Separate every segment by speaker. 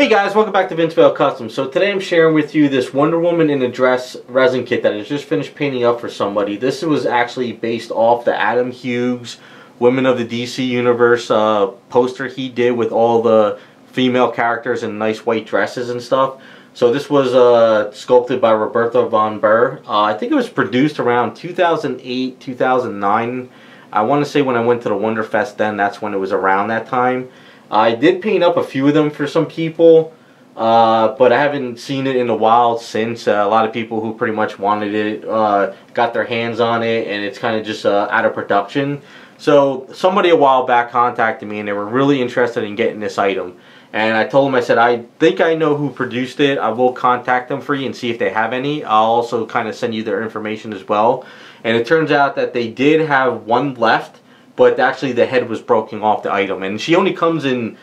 Speaker 1: Hey guys, welcome back to Vince Vale Custom. So today I'm sharing with you this Wonder Woman in a dress resin kit that I just finished painting up for somebody. This was actually based off the Adam Hughes Women of the DC Universe poster he did with all the female characters in nice white dresses and stuff. So this was sculpted by Robert Von Behr. I think it was produced around 2008, 2009. I want to say when I went to the Wonderfest then, that's when it was around that time. I did paint up a few of them for some people, but I haven't seen it in a while since. A lot of people who pretty much wanted it got their hands on it, and it's kind of just out of production. So somebody a while back contacted me, and they were really interested in getting this item. And I told them, I said, I think I know who produced it. I will contact them for you and see if they have any. I'll also kind of send you their information as well. And it turns out that they did have one left, but actually the head was broken off the item. And she only comes in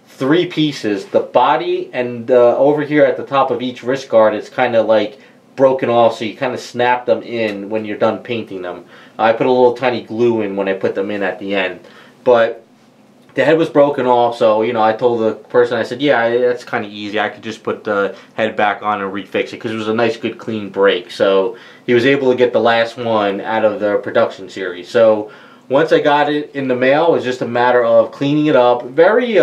Speaker 1: 3 pieces. The body and over here at the top of each wrist guard, it's kind of like broken off, so you kind of snap them in when you're done painting them. I put a little tiny glue in when I put them in at the end. But the head was broken off, so you know, I told the person, I said, yeah, that's kind of easy. I could just put the head back on and refix it, because it was a nice, good, clean break. So he was able to get the last one out of the production series. So once I got it in the mail, it was just a matter of cleaning it up. Very,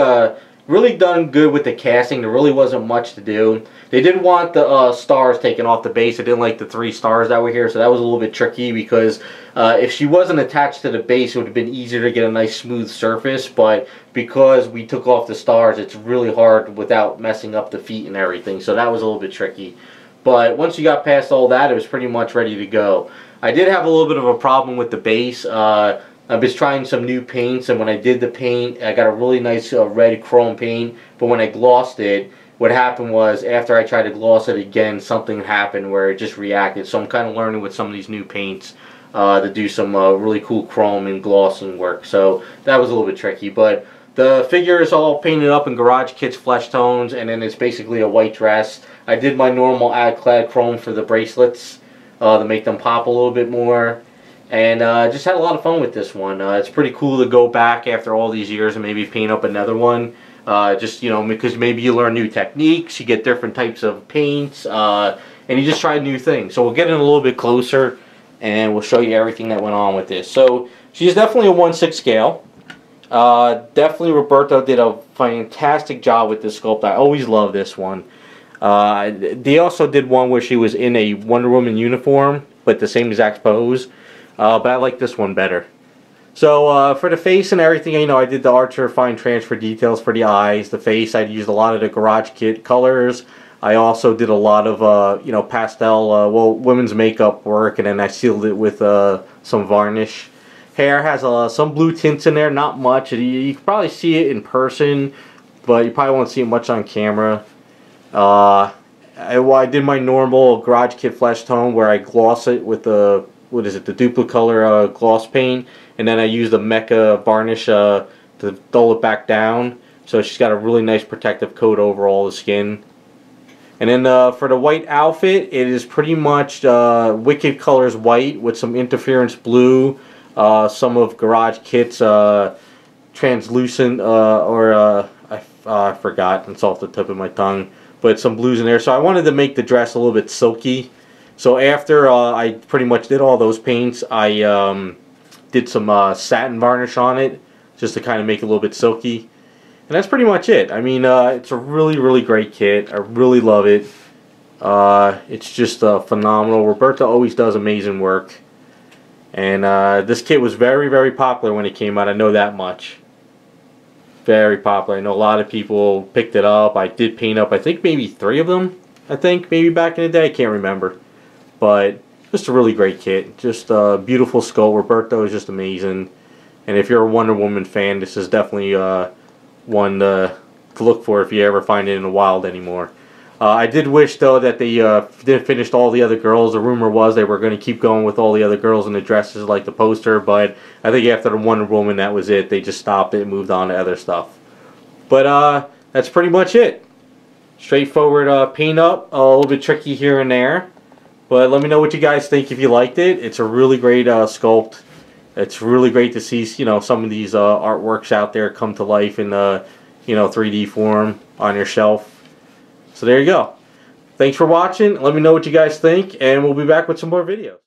Speaker 1: really done good with the casting. There really wasn't much to do. They did want the stars taken off the base. They didn't like the 3 stars that were here, so that was a little bit tricky, because if she wasn't attached to the base, it would have been easier to get a nice smooth surface, but because we took off the stars, it's really hard without messing up the feet and everything, so that was a little bit tricky. But once you got past all that, it was pretty much ready to go. I did have a little bit of a problem with the base. I was trying some new paints, and when I did the paint, I got a really nice red chrome paint, but when I glossed it, what happened was, after I tried to gloss it again, something happened where it just reacted. So I'm kind of learning with some of these new paints to do some really cool chrome and glossing work. So that was a little bit tricky, but the figure is all painted up in Garage Kits flesh tones, and then it's basically a white dress. I did my normal clad chrome for the bracelets to make them pop a little bit more. And just had a lot of fun with this one. It's pretty cool to go back after all these years and maybe paint up another one. Just, you know, because maybe you learn new techniques, you get different types of paints, and you just try new things. So we'll get in a little bit closer, and we'll show you everything that went on with this. So she's definitely a 1/6 scale. Definitely Roberto did a fantastic job with this sculpt. I always love this one. They also did one where she was in a Wonder Woman uniform, but the same exact pose. But I like this one better. So for the face and everything, you know, I did the Archer fine transfer details for the eyes, the face. I used a lot of the Garage Kit colors. I also did a lot of you know, pastel, well, women's makeup work, and then I sealed it with some varnish. Hair has some blue tints in there, not much. You can probably see it in person, but you probably won't see it much on camera. I did my normal Garage Kit flesh tone where I gloss it with the, what is it, the Duplicolor gloss paint, and then I use the Mecha varnish to dull it back down, so she's got a really nice protective coat over all the skin. And then for the white outfit, it is pretty much Wicked Colors white with some interference blue, some of Garage Kit's translucent, I forgot, it's off the tip of my tongue, but some blues in there. So I wanted to make the dress a little bit silky. So after I pretty much did all those paints, I did some satin varnish on it, just to kind of make it a little bit silky. And that's pretty much it. I mean, it's a really, really great kit. I really love it. It's just phenomenal. Roberta always does amazing work. And this kit was very, very popular when it came out. I know that much. Very popular. I know a lot of people picked it up. I did paint up, I think, maybe 3 of them. I think, maybe back in the day. I can't remember. But just a really great kit. Just a beautiful sculpt. Roberto is just amazing. And if you're a Wonder Woman fan, this is definitely one to look for if you ever find it in the wild anymore. I did wish, though, that they did finish all the other girls. The rumor was they were going to keep going with all the other girls in the dresses like the poster, but I think after the Wonder Woman, that was it. They just stopped it and moved on to other stuff. But that's pretty much it. Straightforward paint up, a little bit tricky here and there. But let me know what you guys think if you liked it. It's a really great sculpt. It's really great to see, you know, some of these artworks out there come to life in you know, 3D form on your shelf. So there you go. Thanks for watching. Let me know what you guys think, and we'll be back with some more videos.